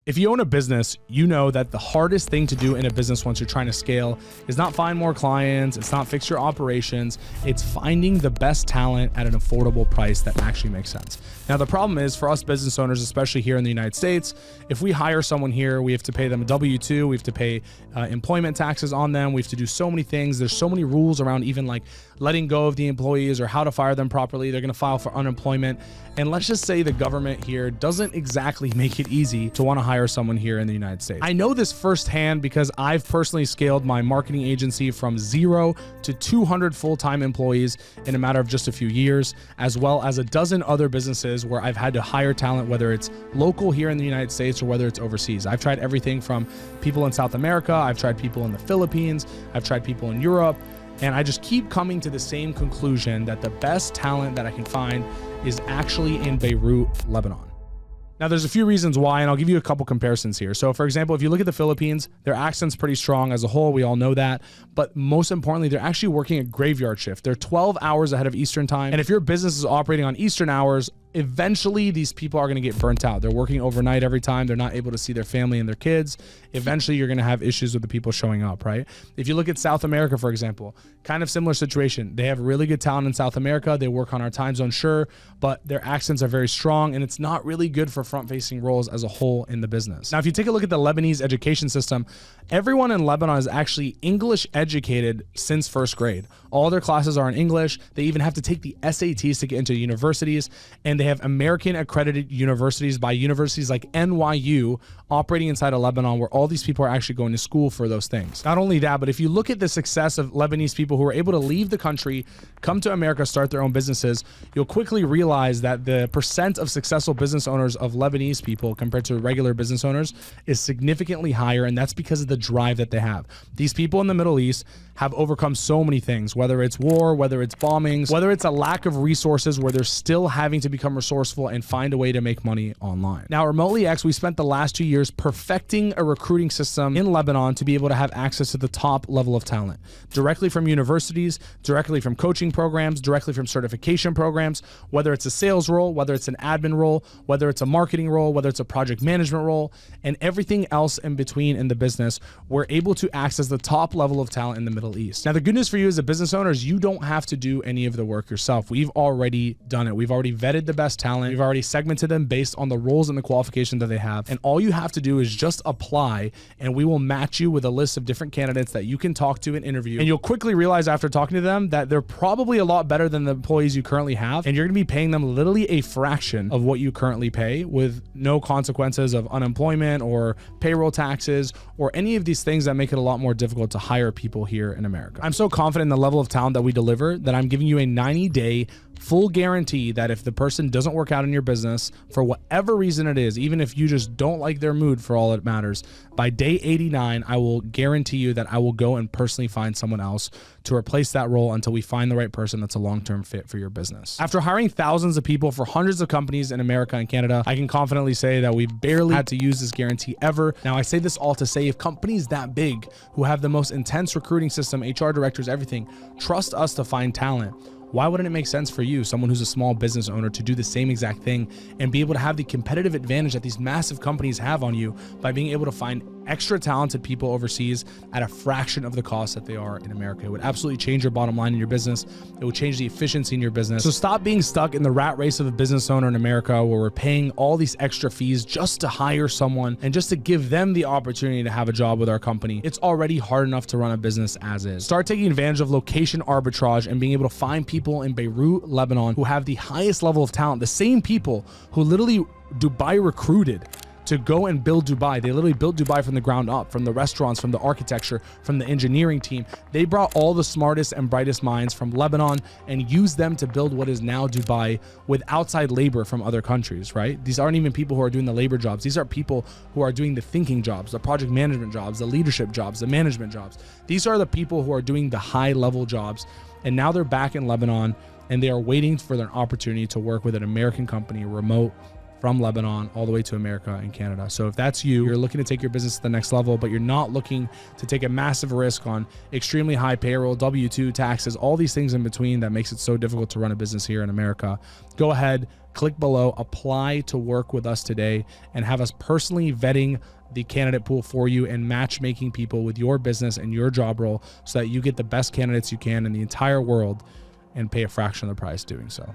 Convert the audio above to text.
If you own a business, you know that the hardest thing to do in a business once you're trying to scale is not find more clients, it's not fix your operations, it's finding the best talent at an affordable price that actually makes sense. Now, the problem is for us business owners, especially here in the United States, if we hire someone here, we have to pay them a W-2, we have to pay employment taxes on them, we have to do so many things. There's so many rules around even like letting go of the employees or how to fire them properly. They're gonna file for unemployment. And let's just say the government here doesn't exactly make it easy to wanna hire someone here in the United States. I know this firsthand because I've personally scaled my marketing agency from 0 to 200 full-time employees in a matter of just a few years, as well as a dozen other businesses where I've had to hire talent, whether it's local here in the United States or whether it's overseas. I've tried everything from people in South America, I've tried people in the Philippines, I've tried people in Europe, and I just keep coming to the same conclusion that the best talent that I can find is actually in Beirut, Lebanon. Now, there's a few reasons why, and I'll give you a couple comparisons here. So for example, if you look at the Philippines, their accent's pretty strong as a whole. We all know that. But most importantly, they're actually working a graveyard shift. They're 12 hours ahead of Eastern time. And if your business is operating on Eastern hours, eventually these people are going to get burnt out. They're working overnight every time. They're not able to see their family and their kids. Eventually you're going to have issues with the people showing up, right? If you look at South America, for example, kind of similar situation. They have really good talent in South America. They work on our time zone, sure, but their accents are very strong and it's not really good for front-facing roles as a whole in the business. Now, if you take a look at the Lebanese education system, everyone in Lebanon is actually English educated since first grade. All their classes are in English. They even have to take the SATs to get into universities, and they have American accredited universities by universities like NYU operating inside of Lebanon, where all these people are actually going to school for those things. Not only that, but if you look at the success of Lebanese people who are able to leave the country, come to America, start their own businesses, you'll quickly realize that the percent of successful business owners of Lebanese people compared to regular business owners is significantly higher, and that's because of the drive that they have. These people in the Middle East have overcome so many things, whether it's war, whether it's bombings, whether it's a lack of resources where they're still having to become resourceful and find a way to make money online. Now, RemotelyX, we spent the last 2 years perfecting a recruiting system in Lebanon to be able to have access to the top level of talent, directly from universities, directly from coaching programs, directly from certification programs, whether it's a sales role, whether it's an admin role, whether it's a marketing role, whether it's a project management role, and everything else in between in the business. We're able to access the top level of talent in the Middle East. Now, the good news for you as a business owner is you don't have to do any of the work yourself. We've already done it. We've already vetted the best talent. We've already segmented them based on the roles and the qualifications that they have. And all you have to do is just apply, and we will match you with a list of different candidates that you can talk to and interview. And you'll quickly realize after talking to them that they're probably a lot better than the employees you currently have. And you're going to be paying them literally a fraction of what you currently pay, with no consequences of unemployment or payroll taxes or any of these things that make it a lot more difficult to hire people here in America. I'm so confident in the level of talent that we deliver that I'm giving you a 90-day full guarantee that if the person doesn't work out in your business for whatever reason it is, even if you just don't like their mood for all it matters, by day 89, I will guarantee you that I will go and personally find someone else to replace that role until we find the right person that's a long-term fit for your business. After hiring thousands of people for hundreds of companies in America and Canada, I can confidently say that we've barely had to use this guarantee ever. Now, I say this all to say if companies that big who have the most intense recruiting system, HR directors, everything, trust us to find talent, why wouldn't it make sense for you, someone who's a small business owner, to do the same exact thing and be able to have the competitive advantage that these massive companies have on you by being able to find extra talented people overseas at a fraction of the cost that they are in America? It would absolutely change your bottom line in your business. It would change the efficiency in your business. So stop being stuck in the rat race of a business owner in America where we're paying all these extra fees just to hire someone and just to give them the opportunity to have a job with our company. It's already hard enough to run a business as is. Start taking advantage of location arbitrage and being able to find people in Beirut, Lebanon, who have the highest level of talent, the same people who literally Dubai recruited to go and build Dubai. They literally built Dubai from the ground up, from the restaurants, from the architecture, from the engineering team. They brought all the smartest and brightest minds from Lebanon and used them to build what is now Dubai with outside labor from other countries, right? These aren't even people who are doing the labor jobs. These are people who are doing the thinking jobs, the project management jobs, the leadership jobs, the management jobs. These are the people who are doing the high level jobs. And now they're back in Lebanon and they are waiting for their opportunity to work with an American company remote from Lebanon all the way to America and Canada. So if that's you, you're looking to take your business to the next level, but you're not looking to take a massive risk on extremely high payroll, W-2 taxes, all these things in between that makes it so difficult to run a business here in America, go ahead, click below, apply to work with us today, and have us personally vetting the candidate pool for you and matchmaking people with your business and your job role so that you get the best candidates you can in the entire world and pay a fraction of the price doing so.